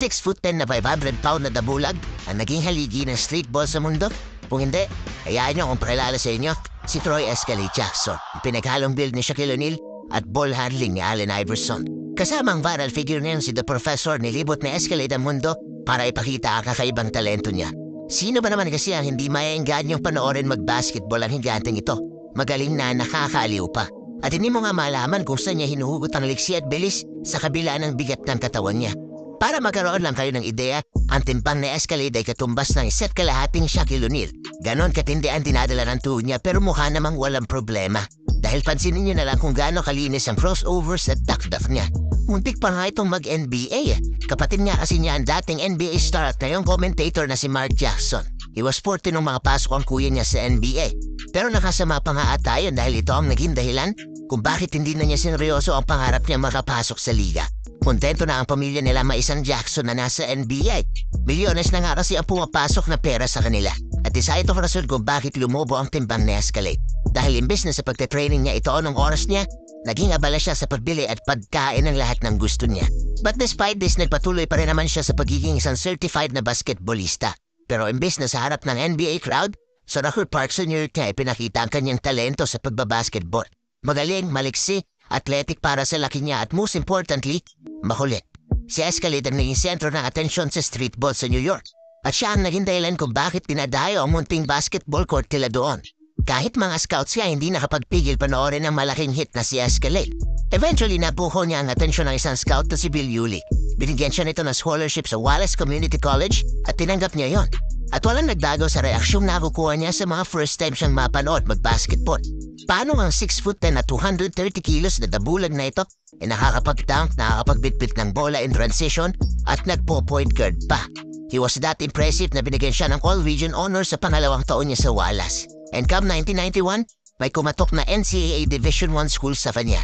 6'10" na 500-pound na dabulag ang naging haligi ng streetball sa mundo? Kung hindi, hayaan niyo akong pakilala sa inyo si Troy Escalade Jackson, pinaghalong build ni Shaquille O'Neal at ball handling ni Allen Iverson. Kasama ang viral figure ngayon si The Professor, nilibot na Escalade ang mundo para ipakita ang kakaibang talento niya. Sino ba naman kasi ang hindi maiingganyong panoorin mag-basketball ang higanteng ito? Magaling na, nakakaaliw pa. At hindi mo nga malaman kung saan niya hinuhugot ang liksi at bilis sa kabila ng bigat ng katawan niya. Para magkaroon lang kayo ng ideya, ang timbang na Escalade ay katumbas ng isa't kalahating Shaquille O'Neal. Ganon katindi ang dinadala ng tuhod niya pero mukha namang walang problema. Dahil pansinin niyo na lang kung gaano kalinis ang crossovers at duck niya. Muntik pa nga itong mag-NBA. Kapatid nga kasi niya ang dating NBA star at ngayong commentator na si Mark Jackson. He was 14 nung mga pasok ang kuya niya sa NBA. Pero nakasama pa nga ata yun dahil ito ang naging dahilan kung bakit hindi na niya sineryoso ang pangarap niya makapasok sa liga. Kontento na ang pamilya nila maisang Jackson na nasa NBA. Milyones na nga kasi ang pumapasok na pera sa kanila. At isa itong rason kung bakit lumobo ang timbang ni Escalade. Dahil imbes na sa pagte-training niya ito ng oras niya, naging abala siya sa pagbili at pagkain ng lahat ng gusto niya. But despite this, nagpatuloy pa rin naman siya sa pagiging isang certified na basketballista. Pero imbes na sa harap ng NBA crowd, sa Rucker Park sa New York niya pinakita ang kanyang talento sa pagbabasketball. Magaling, maliksi, athletic para sa laki niya at most importantly, makulit. Si Escalade ang naging sentro ng atensyon sa streetball sa New York. At siya ang naging dahilan kung bakit pinadayo ang munting basketball court nila doon. Kahit mga scouts siya hindi nakapagpigil panoorin ang malaking hit na si Escalade. Eventually napuho niya ang atensyon ng isang scout na si Bill Ulick. Binigyan siya nito ng scholarship sa Wallace Community College at tinanggap niya yon. At walang nagdagaw sa reaksyong nakukuha niya sa mga first time siyang mapanood mag-basketball. Paano ang 6'10" na 230 kilos na dabulag na ito ay nakakapag-dunk, nakakapagbitbit ng bola in transition at nagpo-point guard pa. He was that impressive na binigyan siya ng All-Region Honor sa pangalawang taon niya sa Wallace. And come 1991, may kumatok na NCAA Division I school sa kanya.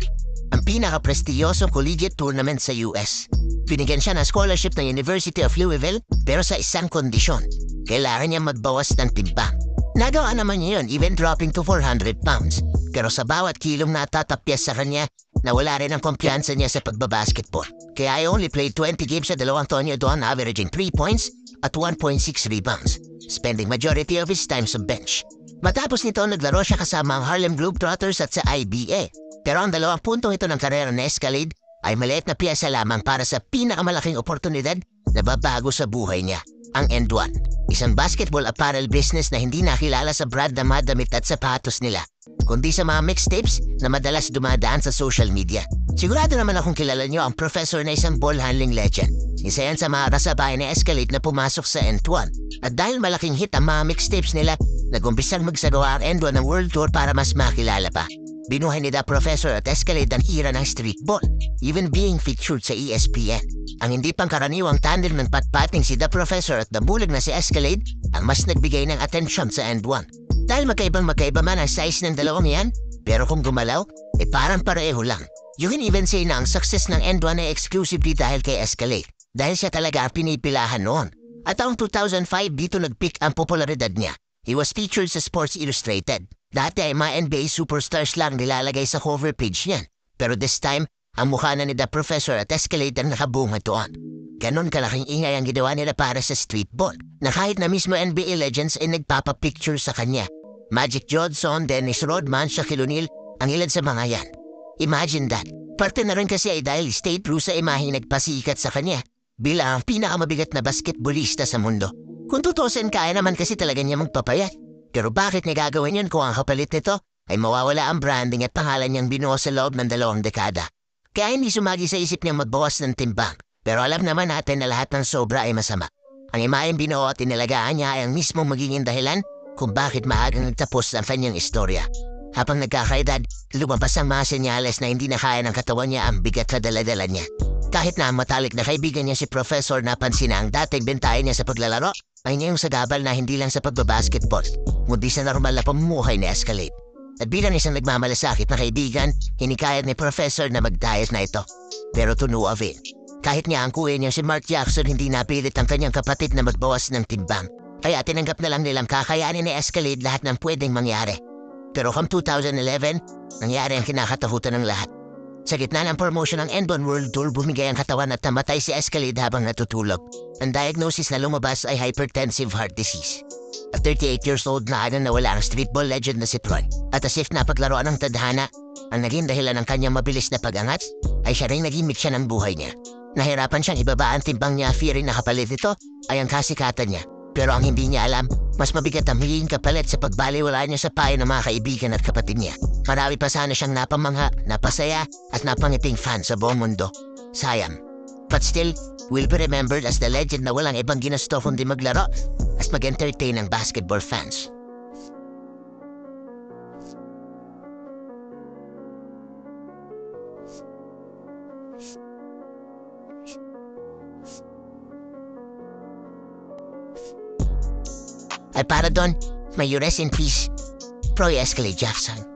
Ang pinaka-prestiyosong collegiate tournament sa US. Binigyan siya ng scholarship ng University of Louisville pero sa isang kondisyon. Kailangan niya magbawas ng timbang. Nagawa naman niya yun, even dropping to 400 pounds. Pero sa bawat kilong natatapyas sa kanya, nawala rin ang kumpiyansa niya sa pagbabasketball. Kaya I only played 20 games sa dalawang taon niya doon, averaging 3 points at 1.6 rebounds, spending majority of his time sa bench. Matapos nito, naglaro siya kasama ang Harlem Globetrotters at sa IBA. Pero ang dalawang puntong ito ng karera na Escalade ay maliit na piyesa lamang para sa pinakamalaking oportunidad na babago sa buhay niya, ang End One. Isang basketball apparel business na hindi nakilala sa brand na madamit at sapatos nila, kundi sa mga mixtapes na madalas dumadaan sa social media. Sigurado naman akong kilala niyo ang Professor na isang ball handling legend. Isa yan sa mga kasabay na Escalade na pumasok sa End One. At dahil malaking hit ang mga mixtapes nila, nag-umpisang magsagawa ang End One ng World Tour para mas makilala pa. Binuhay ni The Professor at Escalade ang hira ng streetball, even being featured sa ESPN. Ang hindi pangkaraniwang tandem ng patpating si The Professor at dabulag na si Escalade ang mas nagbigay ng atensyon sa End One. Dahil magkaiba man ang size ng dalawang yan, pero kung gumalaw, parang pareho lang. You can even say na ang success ng End One ay exclusively dahil kay Escalade, dahil siya talaga ang pinipilahan noon. At taong 2005 dito nag-peak ang popularidad niya. He was featured sa Sports Illustrated. Dati ay mga NBA superstars lang nilalagay sa cover page niyan. Pero this time, ang mukha na ni The Professor at Escalade ang nakabunga doon. Ganon kalaking ingay ang ginawa nila para sa streetball, na kahit na mismo NBA legends ay nagpapapicture sa kanya. Magic Johnson, Dennis Rodman, Shaquille O'Neal, ang ilan sa mga yan. Imagine that. Parte na rin kasi ay dahil stay true sa imaheng nagpasikat sa kanya bilang ang pinakamabigat na basketballista sa mundo. Kung tutusin, kaya naman kasi talaga niya magpapayat. Pero bakit niya gagawin yun kung ang kapalit nito ay mawawala ang branding at pangalan niyang binuo sa loob ng 2 dekada? Kaya hindi sumagi sa isip niyang magbawas ng timbang. Pero alam naman natin na lahat ng sobra ay masama. Ang imayang binuo at inalagaan niya ay ang mismong magiging dahilan kung bakit maagang nagtapos ang kanyang istorya. Habang nagkakaedad, lumabas ang mga senyales na hindi na kaya ng katawan niya ang bigat na dala-dala niya. Kahit na ang matalik na kaibigan niya si Professor napansin na ang dating bentayan niya sa paglalaro ay ngayong sagabal na hindi lang sa pagbabasketball, kundi sa normal na pamumuhay ni Escalade. At bilang isang nagmamalasakit na kaibigan, hinikayat ni Professor na mag-diet na ito. Pero to no avail. Kahit nga ang kuya niya si Mark Jackson hindi napilit ang kanyang kapatid na magbawas ng timbang. Kaya tinanggap na lang nilang kakayanin ni Escalade lahat ng pwedeng mangyari. Pero come 2011, nangyari ang kinakatakutan ng lahat. Sa gitna ng promotion ng N1 World Tour, bumigay ang katawan at namatay si Escalade habang natutulog. Ang diagnosis na lumabas ay hypertensive heart disease. At 38 years old na nawala ang streetball legend na si Troy. At as if napaglaruan ng tadhana, ang naging dahilan ng kanyang mabilis na pag-angat ay siya rin naging mitya ng buhay niya. Nahirapan siyang ibaba ang timbang niya, fearing na kapalit ito ay ang kasikatan niya. Pero ang hindi niya alam, mas mabigat ang hinging kapalit sa pagbaliwala niya sa payo ng mga kaibigan at kapatid niya. Marami pa sana siyang napamangha, napasaya at napangiting fan sa buong mundo. Sayang. But still, will be remembered as the legend na walang ibang ginusto kundi maglaro at mag-entertain ng basketball fans. At para doon, may you rest in peace, Troy Escalade Jackson.